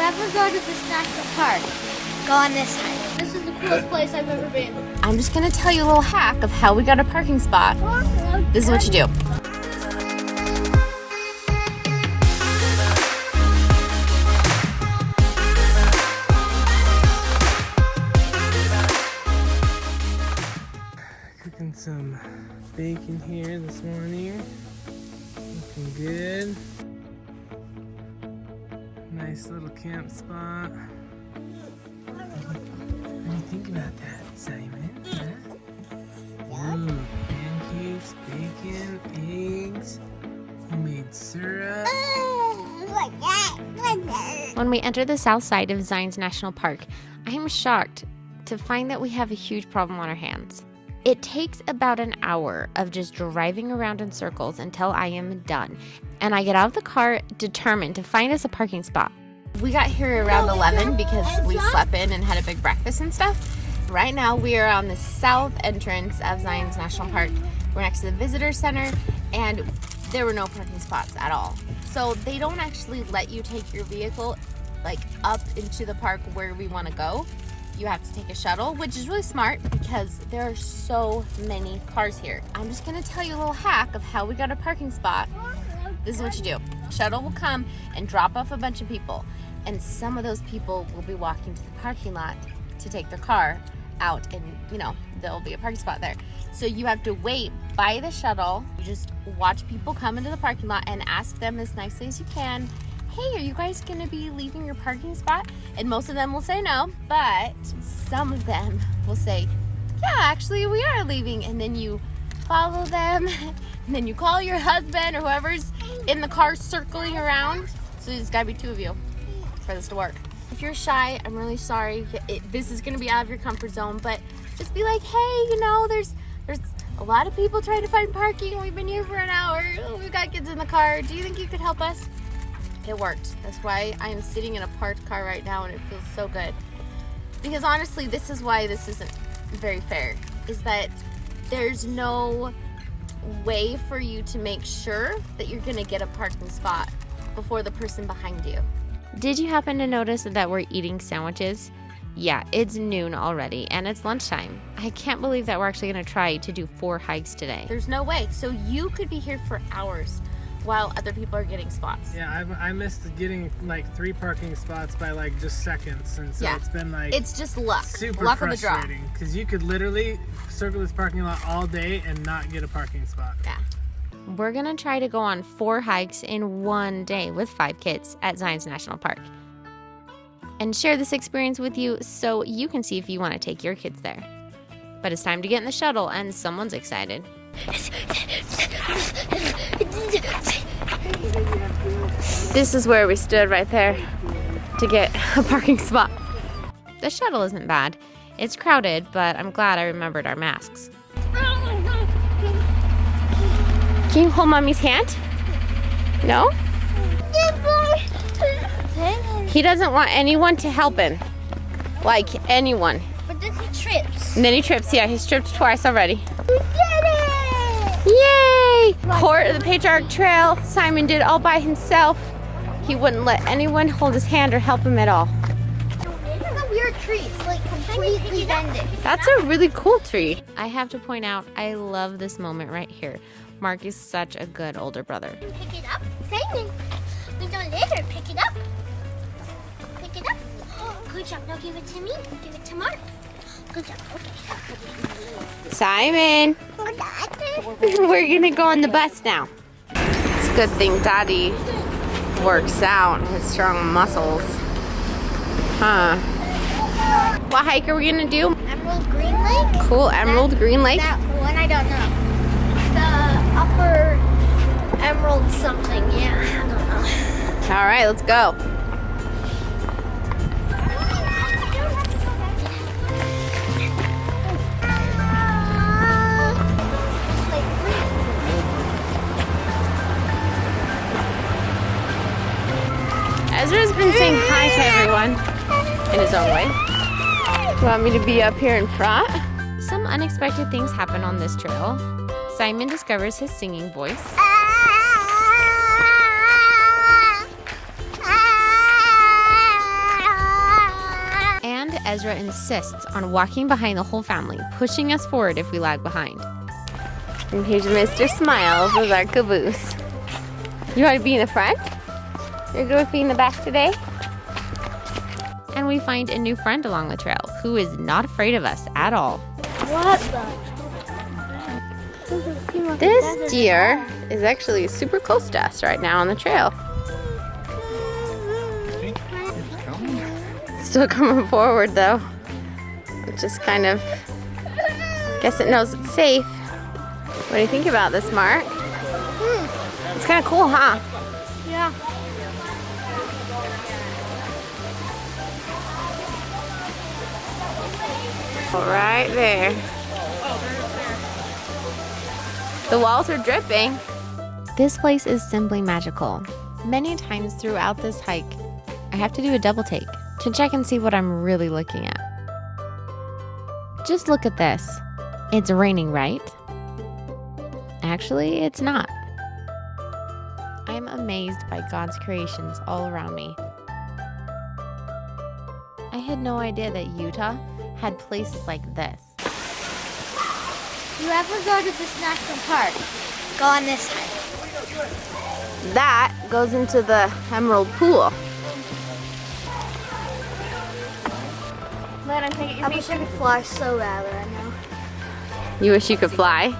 ever go to this national park, go on this hike. This is the coolest place I've ever been. I'm just gonna tell you a little hack of how we got a parking spot. This is what you do. Cooking some bacon here this morning. Looking good. Nice little camp spot. What do you think about that, Simon? Huh? Ooh, pancakes, bacon, eggs, homemade syrup. When we enter the south side of Zion's National Park, I am shocked to find that we have a huge problem on our hands. It takes about an hour of just driving around in circles until I am done, and I get out of the car determined to find us a parking spot. We got here around 11 because we slept in and had a big breakfast and stuff. Right now we are on the south entrance of Zion's National Park. We're next to the visitor center, and there were no parking spots at all. So they don't actually let you take your vehicle like up into the park where we want to go. You have to take a shuttle, which is really smart because there are so many cars here. I'm just gonna tell you a little hack of how we got a parking spot. This is what you do. Shuttle will come and drop off a bunch of people, and some of those people will be walking to the parking lot to take their car out, and there'll be a parking spot there. So you have to wait by the shuttle. You just watch people come into the parking lot and ask them as nicely as you can, hey, are you guys gonna be leaving your parking spot? And most of them will say no, but some of them will say, yeah, actually we are leaving. And then you follow them, and then you call your husband or whoever's in the car circling around. So there's gotta be two of you for this to work. If you're shy, I'm really sorry. This is gonna be out of your comfort zone, but just be like, hey, there's a lot of people trying to find parking. We've been here for an hour. We've got kids in the car. Do you think you could help us? It worked. That's why I am sitting in a parked car right now, and it feels so good. Because honestly, this is why this isn't very fair, is that there's no way for you to make sure that you're gonna get a parking spot before the person behind you. Did you happen to notice that we're eating sandwiches? Yeah, it's noon already, and it's lunchtime. I can't believe that we're actually gonna try to do 4 hikes today. There's no way. So you could be here for hours while other people are getting spots. Yeah, I missed getting like 3 parking spots by like just seconds, and so it's been like, it's just luck. Super luck of the draw. Frustrating, because you could literally circle this parking lot all day and not get a parking spot. Yeah. We're gonna try to go on 4 hikes in one day with 5 kids at Zion's National Park, and share this experience with you so you can see if you want to take your kids there. But it's time to get in the shuttle, and someone's excited. This is where we stood right there to get a parking spot. The shuttle isn't bad. It's crowded, but I'm glad I remembered our masks. Can you hold Mommy's hand? No? He doesn't want anyone to help him. Like anyone. But then he trips. And then he trips. Yeah, he's tripped twice already. We did it! Yay! Court of the Patriarch Trail. Simon did all by himself. He wouldn't let anyone hold his hand or help him at all. Look at the weird tree. It's like completely bending. That's a really cool tree. I have to point out, I love this moment right here. Mark is such a good older brother. Pick it up. Simon, we don't let her pick it up. Pick it up. Good job. Now give it to me. Give it to Mark. Good job. Okay. Simon, we're gonna go on the bus now. It's a good thing Daddy works out his strong muscles. Huh. What hike are we gonna do? Emerald Green Lake? Cool, Emerald Green Lake? That one, I don't know. The upper Emerald something, yeah, I don't know. All right, let's go. Ezra's been saying hi to everyone in his own way. You want me to be up here in front? Some unexpected things happen on this trail. Simon discovers his singing voice. Ezra insists on walking behind the whole family, pushing us forward if we lag behind. And here's Mr. Smiles with our caboose. You want to be in the front? You're good with being in the back today? And we find a new friend along the trail who is not afraid of us at all. What the? Doesn't seem like This deer is actually super close to us right now on the trail. Still coming forward though. It just kind of, guess it knows it's safe. What do you think about this, Mark? It's kind of cool, huh? Yeah. Right there. The walls are dripping. This place is simply magical. Many times throughout this hike, I have to do a double take to check and see what I'm really looking at. Just look at this. It's raining, right? Actually, it's not. I'm amazed by God's creations all around me. I had no idea that Utah had places like this. You ever go to this national park? Go on this hike. That goes into the Emerald Pool. Man, I wish I could fly so bad right now. You wish you could fly?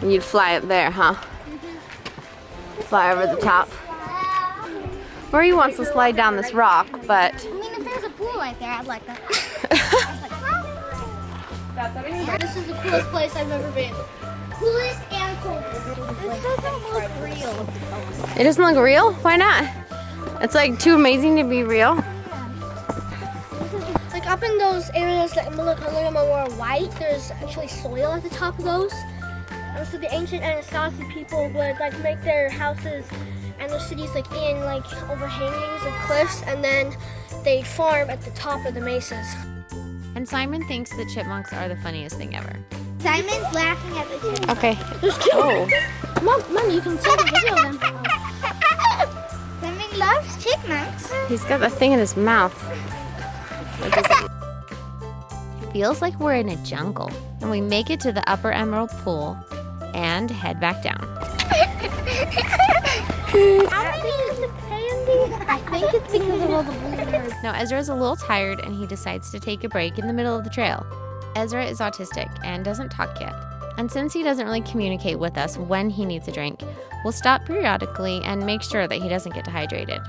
You'd fly up there, huh? Fly over the top. Marie wants to slide down this rock, but... I mean, if there's a pool right there, I'd like that. This is the coolest place I've ever been. Coolest and coolest. This doesn't look real. It doesn't look real? Why not? It's like too amazing to be real. Like up in those areas that look a little more white, there's actually soil at the top of those. And so the ancient Anasazi people would like make their houses and their cities like in like overhangings of cliffs, and then they'd farm at the top of the mesas. And Simon thinks the chipmunks are the funniest thing ever. Simon's laughing at the chipmunks. Okay. There's two. Oh. Mom, you can see the video of them. Simon loves chipmunks. He's got that thing in his mouth. It feels like we're in a jungle. And we make it to the upper Emerald Pool and head back down. I think it's because of all the bluebirds. Now Ezra's a little tired and he decides to take a break in the middle of the trail. Ezra is autistic and doesn't talk yet. And since he doesn't really communicate with us when he needs a drink, we'll stop periodically and make sure that he doesn't get dehydrated.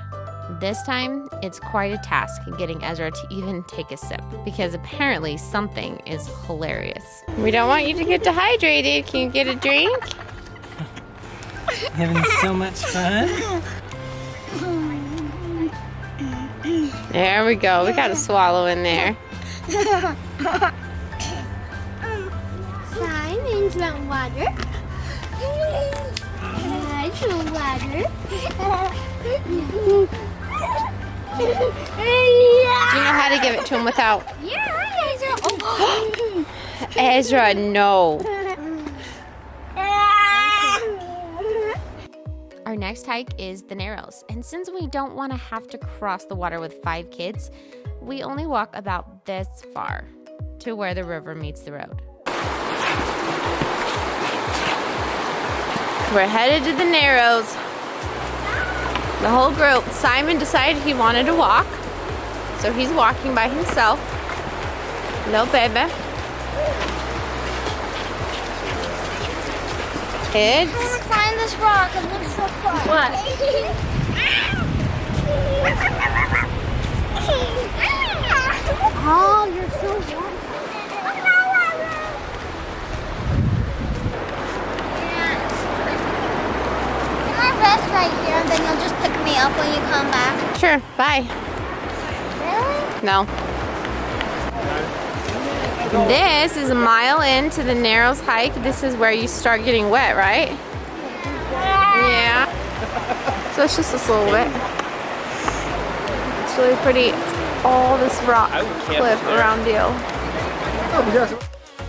This time, it's quite a task getting Ezra to even take a sip, because apparently something is hilarious. We don't want you to get dehydrated. Can you get a drink? Having so much fun. There we go. We got a swallow in there. Simon's want water. I want water. Do you know how to give it to him without? Yeah, Ezra. Oh. Ezra, no. Our next hike is the Narrows, and since we don't want to have to cross the water with 5 kids, we only walk about this far to where the river meets the road. We're headed to the Narrows. The whole group. Simon decided he wanted to walk, so he's walking by himself. No baby. Kids. I want to climb this rock. It looks so fun. What? Oh, you're so warm. Rest right here, and then you'll just pick me up when you come back. Sure, bye. Really? No. This is a mile into the Narrows hike. This is where you start getting wet, right? Yeah. So it's just this little bit. It's really pretty. It's all this rock cliff around you.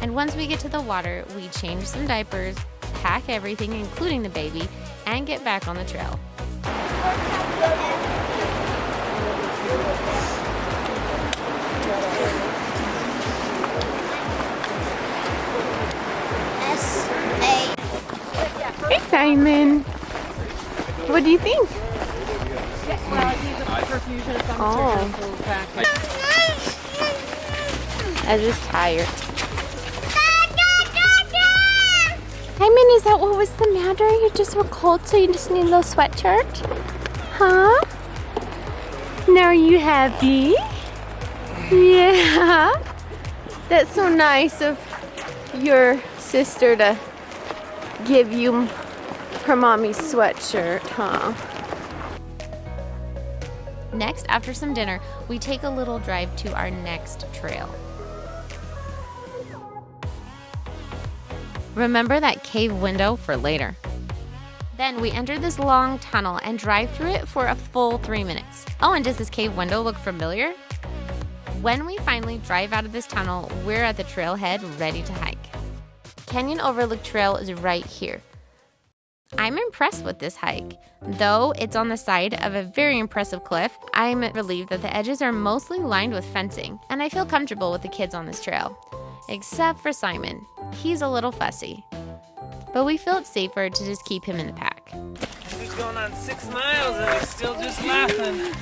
And once we get to the water, we change some diapers, pack everything, including the baby, and get back on the trail. do you think? Well, I need the perfusion of some Oh. I'm just tired. Hi, Min, is that what was the matter? You just were cold, so you just need a little sweatshirt? Huh? Now are you happy? Yeah. That's so nice of your sister to give you her mommy's sweatshirt, huh? Next, after some dinner, we take a little drive to our next trail. Remember that cave window for later. Then we enter this long tunnel and drive through it for a full 3 minutes. Oh, and does this cave window look familiar? When we finally drive out of this tunnel, we're at the trailhead ready to hike. Canyon Overlook Trail is right here. I'm impressed with this hike. Though it's on the side of a very impressive cliff, I'm relieved that the edges are mostly lined with fencing, and I feel comfortable with the kids on this trail. Except for Simon. He's a little fussy. But we feel it's safer to just keep him in the pack. He's going on 6 miles and he's still just laughing.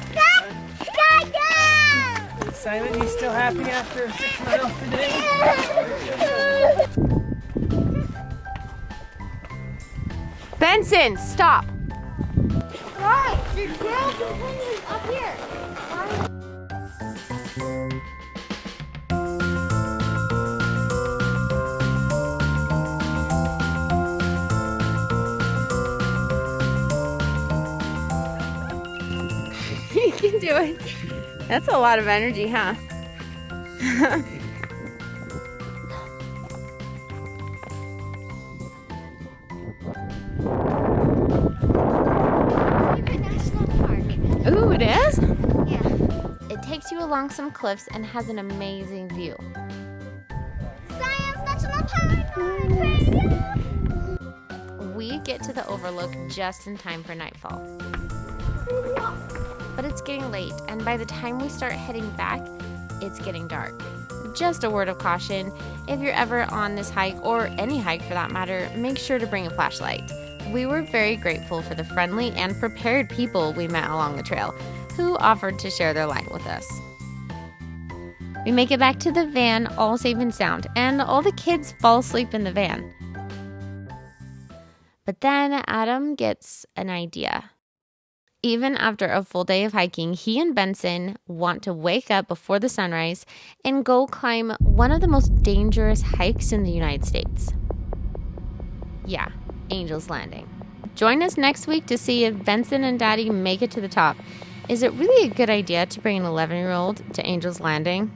Simon, you still happy after 6 miles today? Benson, stop! Right, the trail continues up here. You can do it. That's a lot of energy, huh? National Park. Ooh, it is? Yeah. It takes you along some cliffs and has an amazing view. Science National Park. We get to the Overlook just in time for nightfall. But it's getting late, and by the time we start heading back, it's getting dark. Just a word of caution, if you're ever on this hike, or any hike for that matter, make sure to bring a flashlight. We were very grateful for the friendly and prepared people we met along the trail, who offered to share their light with us. We make it back to the van all safe and sound, and all the kids fall asleep in the van. But then Adam gets an idea. Even after a full day of hiking, he and Benson want to wake up before the sunrise and go climb one of the most dangerous hikes in the United States. Yeah, Angel's Landing. Join us next week to see if Benson and Daddy make it to the top. Is it really a good idea to bring an 11-year-old to Angel's Landing?